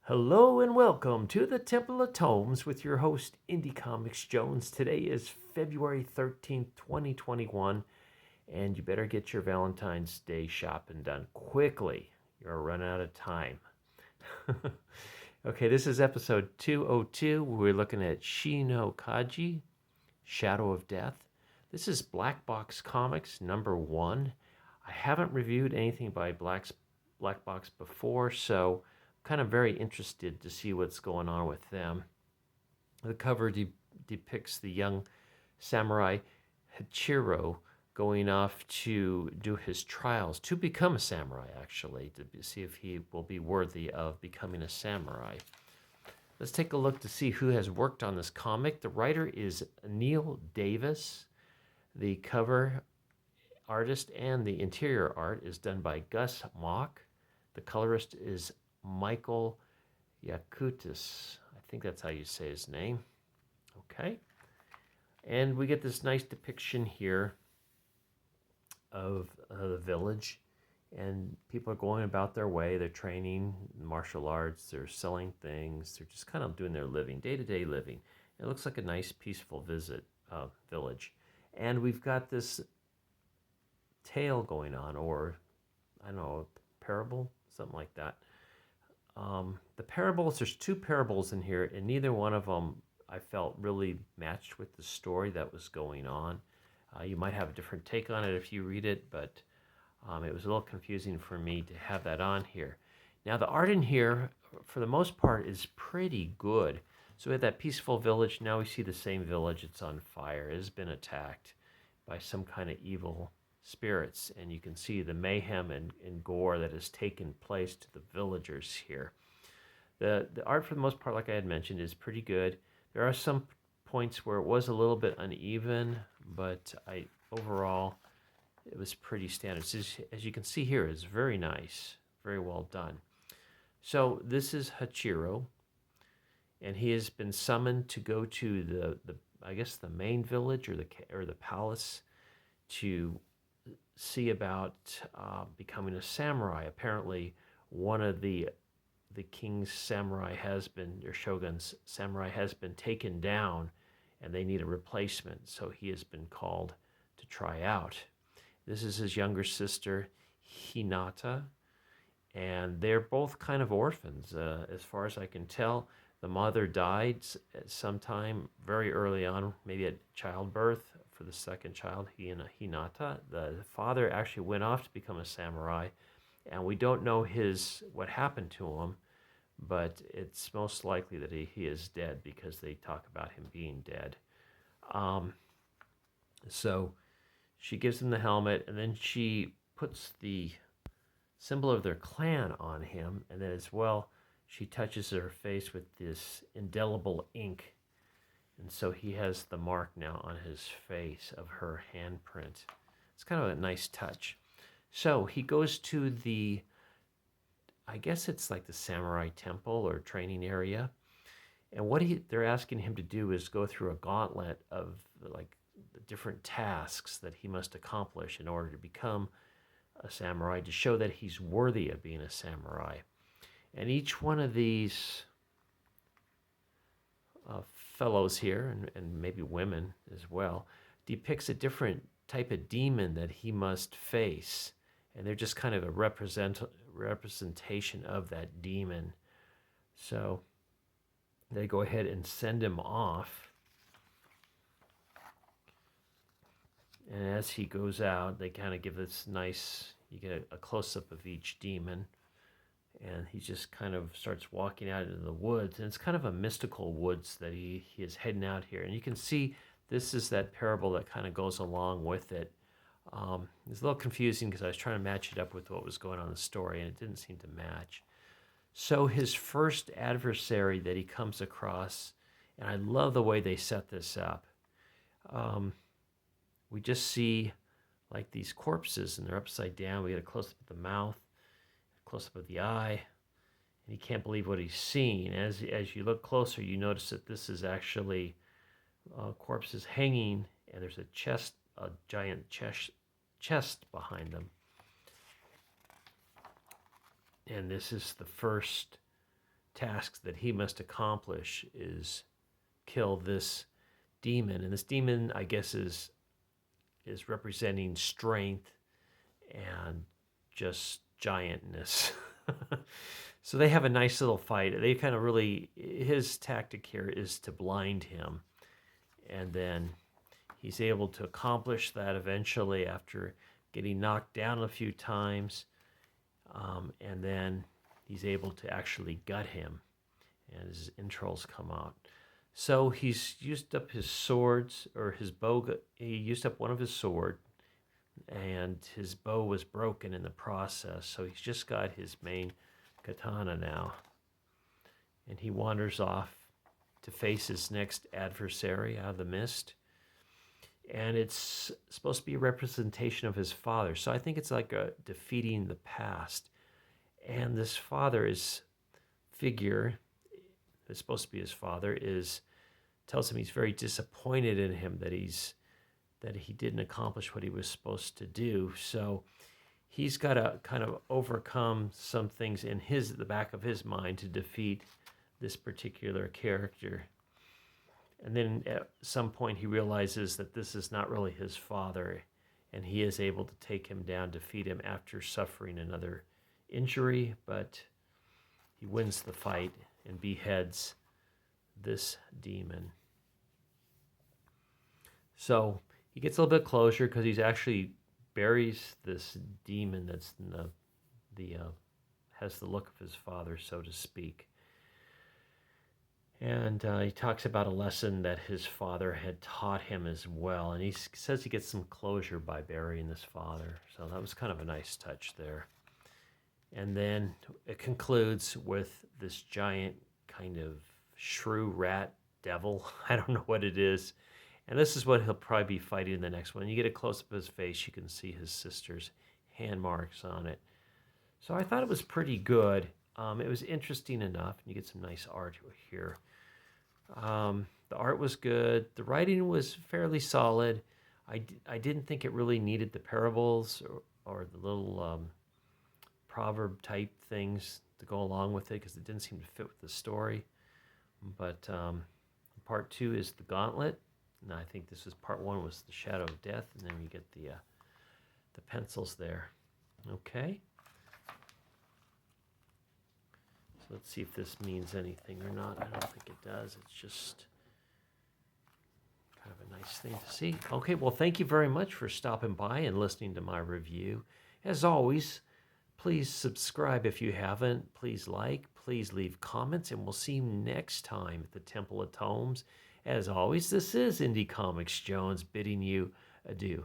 Hello and welcome to the Temple of Tomes with your host, Indie Comics Jones. Today is February 13th, 2021, and you better get your Valentine's Day shopping done quickly. You're running out of time. Okay, this is episode 202. We're looking at Kage, Shadow of Death. This is Black Box Comics number 1. I haven't reviewed anything by Black Box before, so kind of very interested to see what's going on with them. The cover depicts the young samurai Hachiro going off to do his trials to become a samurai, actually, to see if he will be worthy of becoming a samurai. Let's take a look to see who has worked on this comic. The writer is Neil Davis. The cover artist and the interior art is done by Gus Mock. The colorist is Michael Yakutis. I think that's how you say his name. Okay. And we get this nice depiction here of the village. And people are going about their way. They're training martial arts. They're selling things. They're just kind of doing their living, day-to-day living. It looks like a nice, peaceful village. And we've got this tale going on, or I don't know, a parable, something like that. The parables, there's 2 parables in here, and neither one of them I felt really matched with the story that was going on. You might have a different take on it if you read it, but it was a little confusing for me to have that on here. Now, the art in here, for the most part, is pretty good. So we had that peaceful village. Now we see the same village. It's on fire. It has been attacked by some kind of evil spirits, and you can see the mayhem and gore that has taken place to the villagers here. The art, for the most part, like I had mentioned, is pretty good. There are some points where it was a little bit uneven, but overall it was pretty standard. As you can see here, it's very nice, very well done. So this is Hachiro, and he has been summoned to go to the main village or the palace to see about becoming a samurai. Apparently, one of the king's samurai shogun's samurai has been taken down, and they need a replacement. So he has been called to try out. This is his younger sister, Hinata, and they're both kind of orphans, as far as I can tell. The mother died sometime very early on, maybe at childbirth for the second child, Hinata. The father actually went off to become a samurai, and we don't know what happened to him, but it's most likely that he is dead because they talk about him being dead. So she gives him the helmet, and then she puts the symbol of their clan on him, and then as well, she touches her face with this indelible ink. And so he has the mark now on his face of her handprint. It's kind of a nice touch. So he goes to I guess it's like the samurai temple or training area. And what they're asking him to do is go through a gauntlet of like the different tasks that he must accomplish in order to become a samurai, to show that he's worthy of being a samurai. And each one of these fellows here, and maybe women as well, depicts a different type of demon that he must face. And they're just kind of a representation of that demon. So they go ahead and send him off. And as he goes out, they kind of give this nice, you get a close-up of each demon. And he just kind of starts walking out into the woods. And it's kind of a mystical woods that he is heading out here. And you can see this is that parable that kind of goes along with it. It's a little confusing because I was trying to match it up with what was going on in the story, and it didn't seem to match. So his first adversary that he comes across, and I love the way they set this up. We just see like these corpses, and they're upside down. We get a close-up of the mouth, close-up of the eye, and he can't believe what he's seeing. As you look closer, you notice that this is actually corpses hanging, and there's a giant chest behind them. And this is the first tasks that he must accomplish is kill this demon. And this demon, I guess, is representing strength and just giantness. So they have a nice little fight. They kind of really, his tactic here is to blind him. And then he's able to accomplish that eventually after getting knocked down a few times. And then he's able to actually gut him, and his entrails come out. So he's used up his swords, or his bow. He used up one of his sword, and his bow was broken in the process. So he's just got his main katana now. And he wanders off to face his next adversary out of the mist. And it's supposed to be a representation of his father. So I think it's like defeating the past. And this father's figure, that's supposed to be his father, tells him he's very disappointed in him that he didn't accomplish what he was supposed to do. So he's got to kind of overcome some things in the back of his mind to defeat this particular character. And then at some point he realizes that this is not really his father, and he is able to take him down, defeat him after suffering another injury, but he wins the fight and beheads this demon. So he gets a little bit closure because he's actually buries this demon that's in has the look of his father, so to speak. And he talks about a lesson that his father had taught him as well. And he says he gets some closure by burying this father. So that was kind of a nice touch there. And then it concludes with this giant kind of shrew rat devil. I don't know what it is. And this is what he'll probably be fighting in the next one. You get a close-up of his face, you can see his sister's hand marks on it. So I thought it was pretty good. It was interesting enough. You get some nice art here. The art was good. The writing was fairly solid. I didn't think it really needed the parables or the little proverb type things to go along with it, because it didn't seem to fit with the story. But part 2 is the Gauntlet. And I think this is part 1 was the Shadow of Death, and then you get the pencils there. Okay. So let's see if this means anything or not. I don't think it does. It's just kind of a nice thing to see. Okay, well, thank you very much for stopping by and listening to my review. As always, please subscribe if you haven't. Please like, please leave comments, and we'll see you next time at the Temple of Tomes. As always, this is Indie Comics Jones bidding you adieu.